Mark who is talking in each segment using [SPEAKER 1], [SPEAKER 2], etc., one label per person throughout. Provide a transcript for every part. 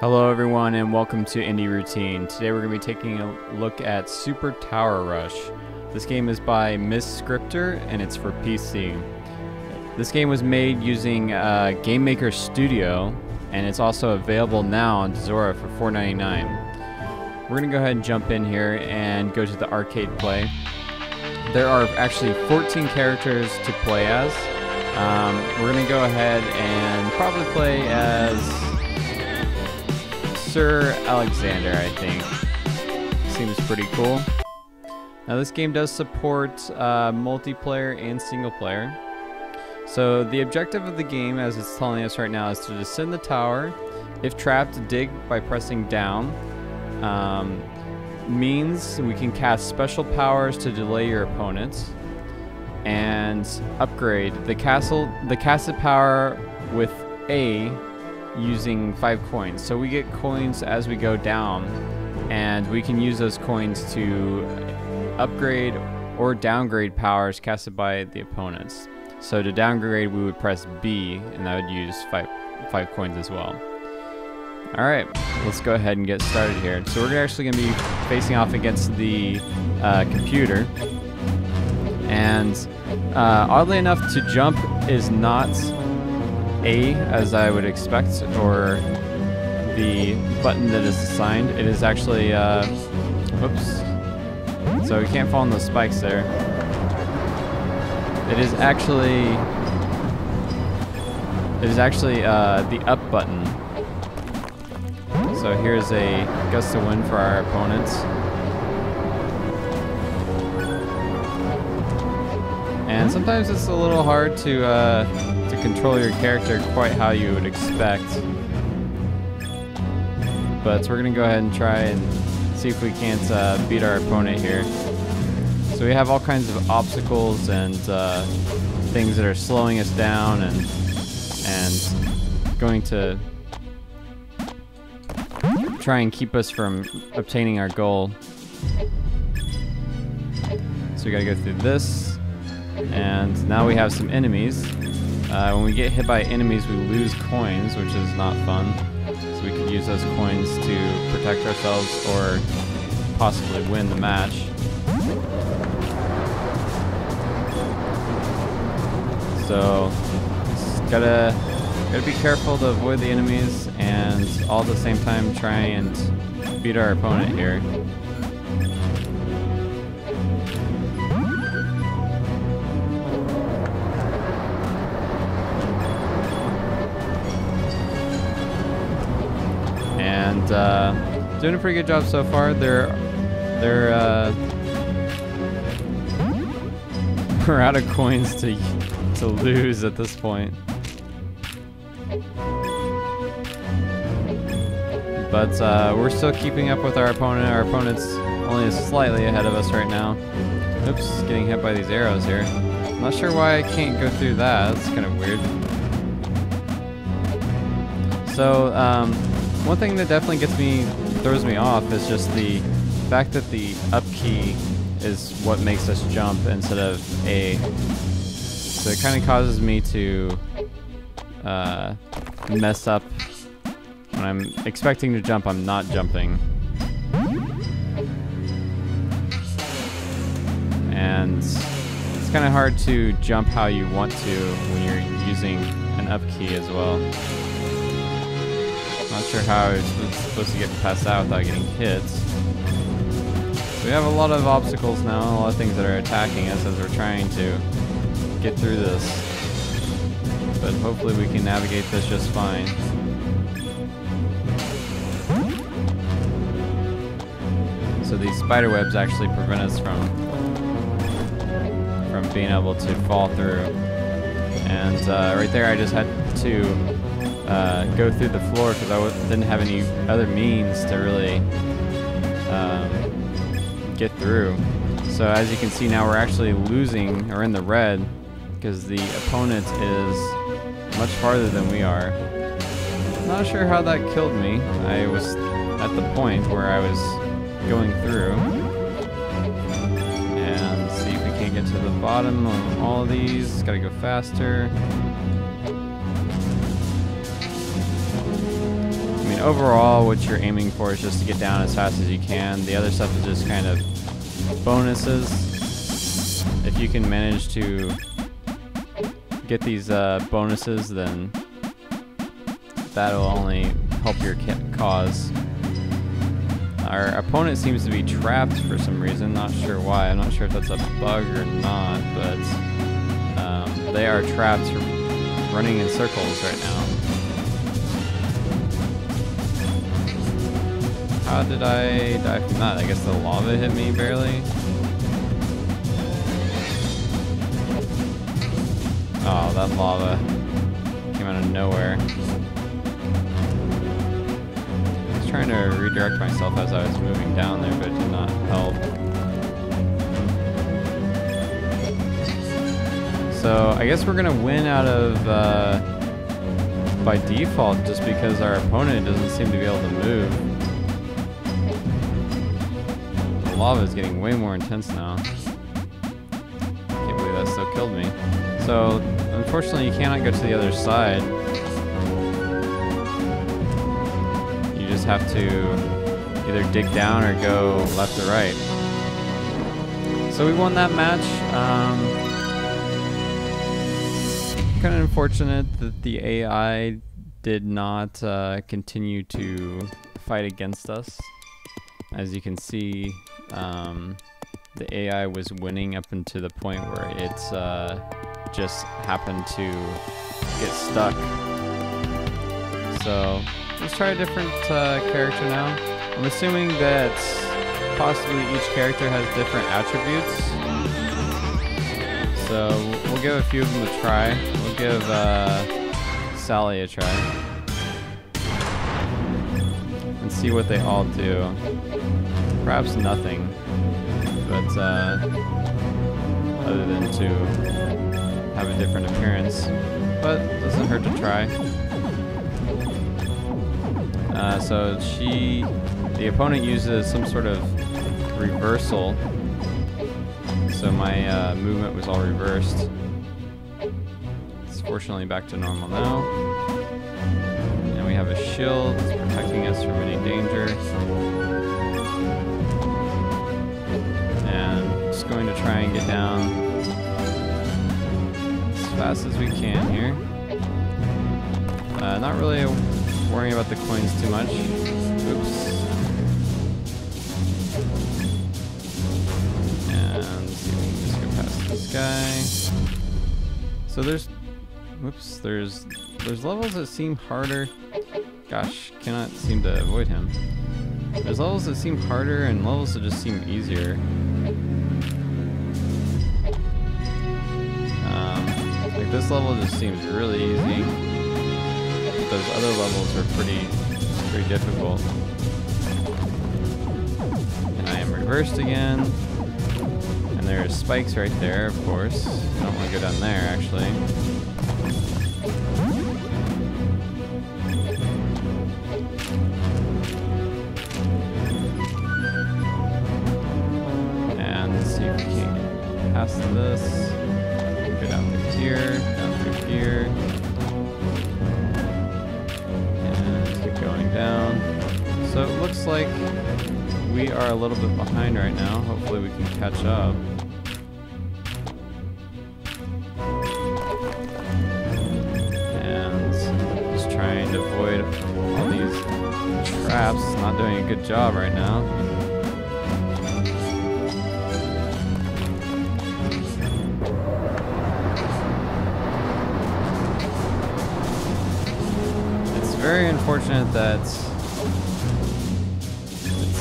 [SPEAKER 1] Hello everyone and welcome to Indie Routine. Today we're going to be taking a look at Super Tower Rush. This game is by Miss Scripter and it's for PC. This game was made using Game Maker Studio and it's also available now on Zora for $4.99. We're going to go ahead and jump in here and go to the arcade play. There are actually 14 characters to play as. We're going to go ahead and probably play as Sir Alexander, I think. Seems pretty cool. Now this game does support multiplayer and single player. So the objective of the game, as it's telling us right now, is to descend the tower. If trapped, dig by pressing down. Means we can cast special powers to delay your opponents. And upgrade the casted power with A using 5 coins. So we get coins as we go down, and we can use those coins to upgrade or downgrade powers casted by the opponents. So to downgrade, we would press B, and that would use five coins as well. Alright, let's go ahead and get started here. So we're actually going to be facing off against the computer. And oddly enough, to jump is not A, as I would expect, or the button that is assigned. It is actually, whoops. So we can't fall on those spikes there. It is actually the up button. So here's a gust of wind for our opponents. And sometimes it's a little hard to control your character quite how you would expect. But we're going to go ahead and try and see if we can't beat our opponent here. So we have all kinds of obstacles and things that are slowing us down and going to try and keep us from obtaining our goal. So we got to go through this. And now we have some enemies. When we get hit by enemies, we lose coins, which is not fun. So we could use those coins to protect ourselves or possibly win the match. So just gotta be careful to avoid the enemies and all at the same time try and beat our opponent here. Doing a pretty good job so far. We're out of coins to lose at this point. But we're still keeping up with our opponent. Our opponent's only slightly ahead of us right now. Oops, getting hit by these arrows here. I'm not sure why I can't go through that. That's kind of weird. So, one thing that definitely throws me off is just the fact that the up key is what makes us jump instead of A. So it kind of causes me to mess up. When I'm expecting to jump, I'm not jumping. And it's kind of hard to jump how you want to when you're using an up key as well. Not sure how it's supposed to get past that without getting hit. We have a lot of obstacles now, a lot of things that are attacking us as we're trying to get through this. But hopefully we can navigate this just fine. So these spider webs actually prevent us from being able to fall through. And right there I just had to go through the floor because I didn't have any other means to really get through. So as you can see now, we're actually losing, or in the red, because the opponent is much farther than we are. Not sure how that killed me. I was at the point where I was going through. And see if we can't get to the bottom on all of these. Gotta go faster. overall, what you're aiming for is just to get down as fast as you can. The other stuff is just kind of bonuses. If you can manage to get these bonuses, then that'll only help your cause. Our opponent seems to be trapped for some reason, not sure why. I'm not sure if that's a bug or not, but they are trapped running in circles right now. How did I die from that? I guess the lava hit me barely. Oh, that lava came out of nowhere. I was trying to redirect myself as I was moving down there, but it did not help. So I guess we're gonna win out of by default, just because our opponent doesn't seem to be able to move. The lava is getting way more intense now. Can't believe that still killed me. So unfortunately, you cannot go to the other side. You just have to either dig down or go left or right. So we won that match. Kind of unfortunate that the AI did not continue to fight against us. As you can see, the AI was winning up until the point where it's just happened to get stuck. So let's try a different character now. I'm assuming that possibly each character has different attributes. So we'll give a few of them a try. We'll give Sally a try. And see what they all do. Perhaps nothing. But other than to have a different appearance. But doesn't hurt to try. So the opponent uses some sort of reversal. So my movement was all reversed. It's fortunately back to normal now. And we have a shield that's protecting us from any danger. And just going to try and get down as fast as we can here. Not really worrying about the coins too much. Oops. And let's see if we can just go past this guy. So there's levels that seem harder. Gosh, cannot seem to avoid him. There's levels that seem harder and levels that just seem easier. Like this level just seems really easy. But those other levels are pretty difficult. And I am reversed again. And there's spikes right there, of course. I don't want to go down there, actually. And let's see if we can get past this. Go down through here, down through here. And keep going down. So it looks like we are a little bit behind right now. Hopefully we can catch up. And just trying to avoid all these traps. Not doing a good job right now. It's very unfortunate that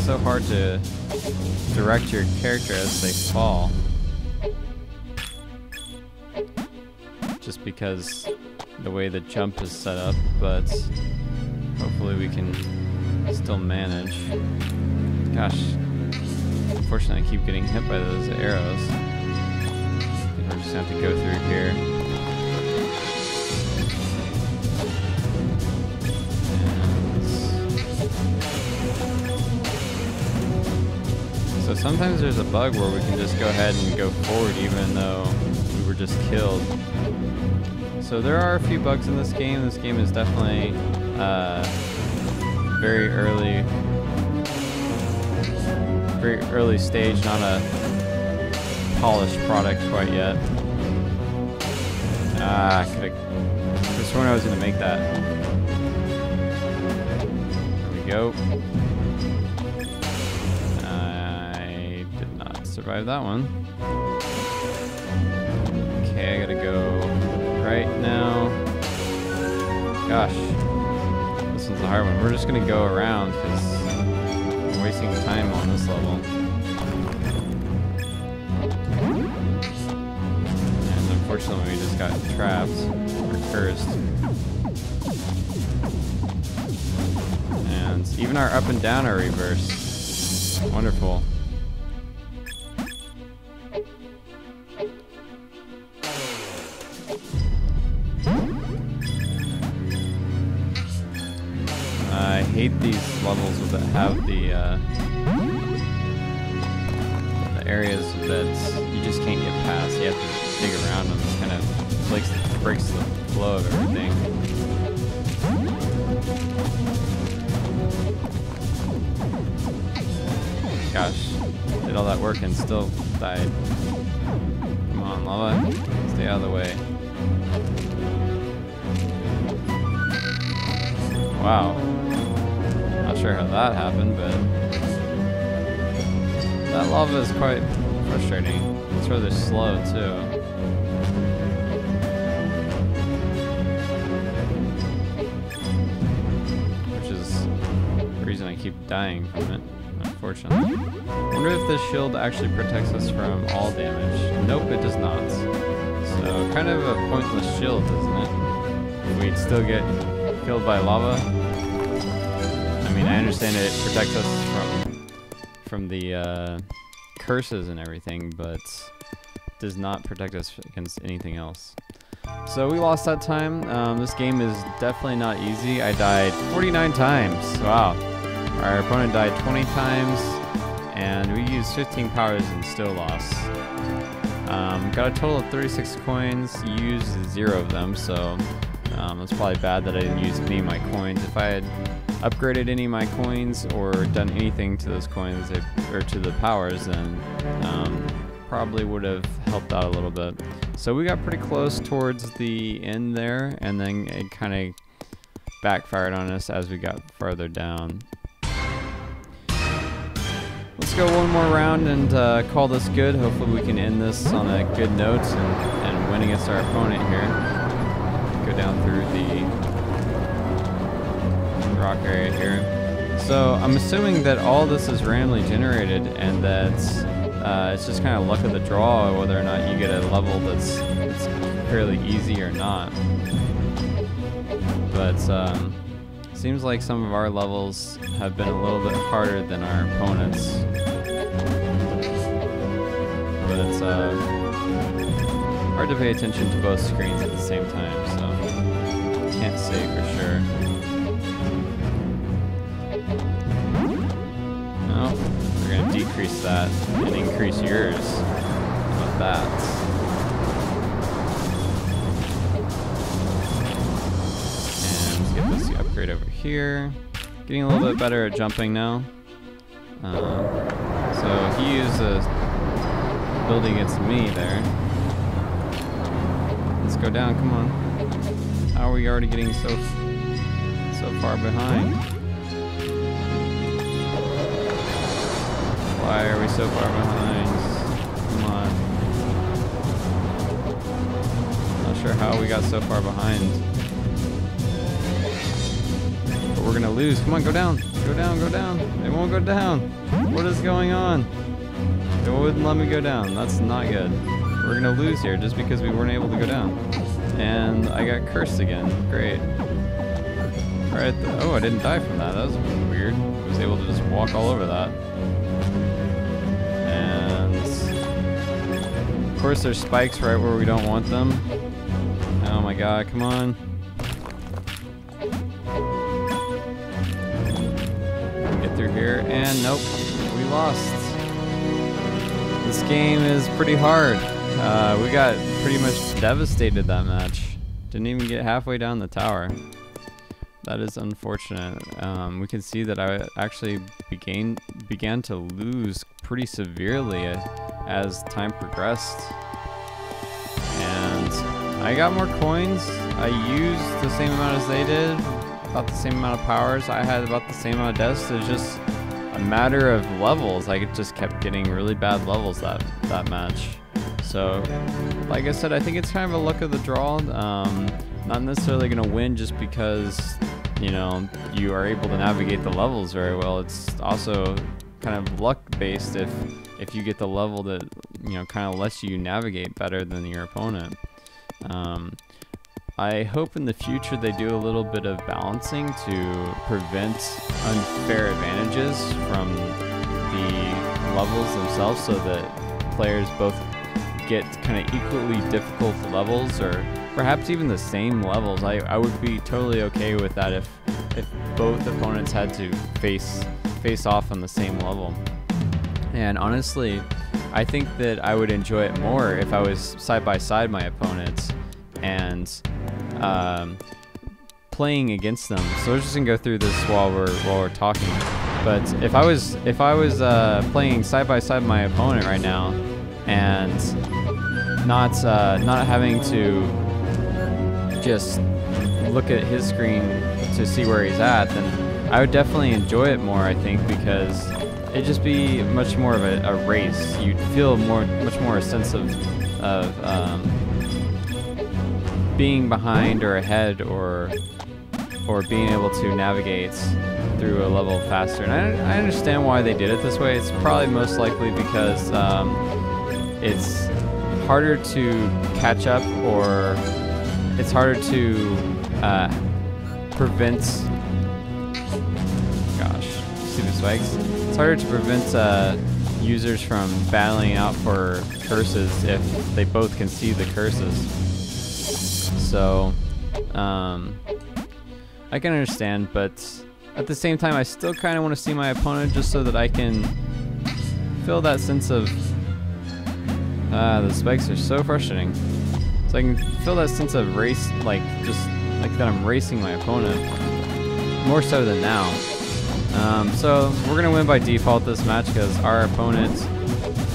[SPEAKER 1] so hard to direct your character as they fall. Just because the way the jump is set up, but hopefully we can still manage. Gosh, unfortunately I keep getting hit by those arrows. I think we're just gonna have to go through here. So sometimes there's a bug where we can just go ahead and go forward even though we were just killed. So there are a few bugs in this game. This game is definitely very early stage, not a polished product quite yet. Ah, could have sworn I was gonna make that. There we go. I did not survive that one. Okay, I gotta go right now. Gosh, this one's a hard one. We're just gonna go around because we're wasting time on this level. And unfortunately, we just got trapped or cursed. And even our up and down are reversed. Wonderful. I hate these levels that have the areas that you just can't get past. You have to dig around them. It kind of breaks the flow of everything. Gosh, did all that work and still died. Come on, lava, stay out of the way. Wow. Not sure how that happened, but that lava is quite frustrating. It's rather slow too. Which is the reason I keep dying from it, unfortunately. I wonder if this shield actually protects us from all damage. Nope, it does not. So kind of a pointless shield, isn't it? We'd still get killed by lava. I mean, I understand it protects us from the curses and everything, but does not protect us against anything else. So we lost that time. This game is definitely not easy. I died 49 times. Wow. Our opponent died 20 times, and we used 15 powers and still lost. Got a total of 36 coins, used 0 of them, so it's probably bad that I didn't use any of my coins. If I had upgraded any of my coins or done anything to those coins or to the powers, then probably would have helped out a little bit. So we got pretty close towards the end there, and then it kind of backfired on us as we got farther down. Let's go one more round and call this good. Hopefully we can end this on a good note and win against our opponent here. Go down through the rock area here. So I'm assuming that all this is randomly generated and that it's just kind of luck of the draw whether or not you get a level that's fairly easy or not. But seems like some of our levels have been a little bit harder than our opponents. But it's hard to pay attention to both screens at the same time, so can't say for sure. No, we're gonna decrease that and increase yours. How about that? And let's get this upgrade over here. Getting a little bit better at jumping now. So he used a building against me there. Let's go down, come on. How are we already getting so far behind? Why are we so far behind? Come on. Not sure how we got so far behind. But we're gonna lose. Come on, go down. Go down, go down. It won't go down. What is going on? It wouldn't let me go down. That's not good. We're gonna lose here just because we weren't able to go down. And I got cursed again. Great. Alright, oh, I didn't die from that. That was weird. I was able to just walk all over that. And of course there's spikes right where we don't want them. Oh my god, come on. Get through here, and nope, we lost. This game is pretty hard. We got pretty much devastated that match. Didn't even get halfway down the tower. That is unfortunate. We can see that I actually began to lose pretty severely as time progressed. And I got more coins. I used the same amount as they did, about the same amount of powers. I had about the same amount of deaths. It's just a matter of levels. I just kept getting really bad levels that match. So, like I said, I think it's kind of a luck of the draw. Not necessarily going to win just because, you know, you are able to navigate the levels very well. It's also kind of luck based if you get the level that, you know, kind of lets you navigate better than your opponent. I hope in the future they do a little bit of balancing to prevent unfair advantages from the levels themselves, so that players both get kind of equally difficult levels, or perhaps even the same levels. I would be totally okay with that if both opponents had to face off on the same level. And honestly, I think that I would enjoy it more if I was side by side my opponents and playing against them. So we're just gonna go through this while we're talking. But if I was playing side by side my opponent right now and not having to just look at his screen to see where he's at, then I would definitely enjoy it more, I think, because it'd just be much more of a race. You'd feel much more a sense of being behind or ahead, or being able to navigate through a level faster. And I understand why they did it this way. It's probably most likely because it's harder to catch up, or it's harder to prevent, gosh, stupid spikes. It's harder to prevent users from battling out for curses if they both can see the curses. So, I can understand, but at the same time, I still kind of want to see my opponent just so that I can feel that sense of, the spikes are so frustrating. So I can feel that sense of race, like, just like that I'm racing my opponent, more so than now. So we're gonna win by default this match because our opponent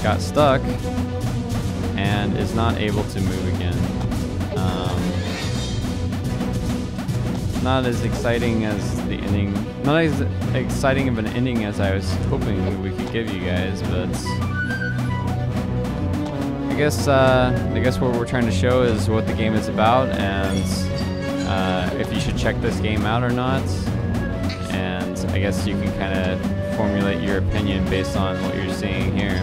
[SPEAKER 1] got stuck and is not able to move again. Not as exciting as the ending, not as exciting of an ending as I was hoping we could give you guys, but I guess what we're trying to show is what the game is about, and if you should check this game out or not. And I guess you can kind of formulate your opinion based on what you're seeing here.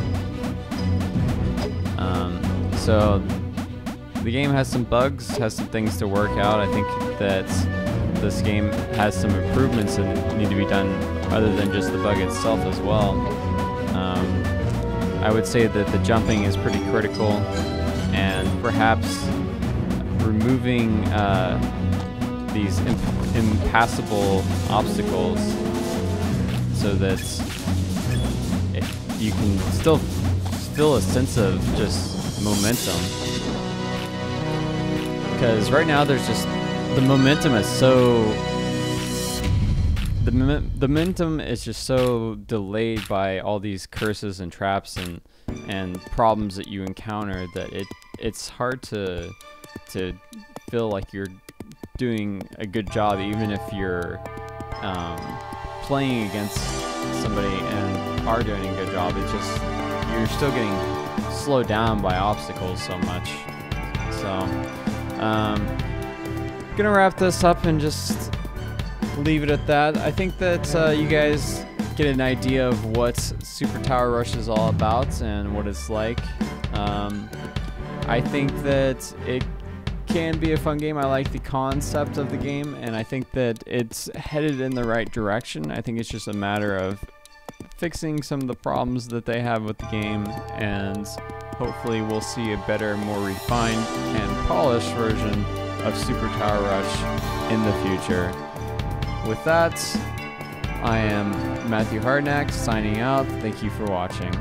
[SPEAKER 1] So the game has some bugs, has some things to work out. I think that this game has some improvements that need to be done other than just the bug itself as well. I would say that the jumping is pretty critical, and perhaps removing these impassable obstacles so that you can still feel a sense of just momentum. Because right now there's just, the momentum is so, the momentum is just so delayed by all these curses and traps and problems that you encounter that it's hard to feel like you're doing a good job, even if you're playing against somebody and are doing a good job. It's just, you're still getting slowed down by obstacles so much. So gonna wrap this up and just leave it at that. I think that you guys get an idea of what Super Tower Rush is all about and what it's like. I think that it can be a fun game. I like the concept of the game, and I think that it's headed in the right direction. I think it's just a matter of fixing some of the problems that they have with the game, and hopefully we'll see a better, more refined and polished version of Super Tower Rush in the future. With that, I am Matthew Hardnack signing out. Thank you for watching.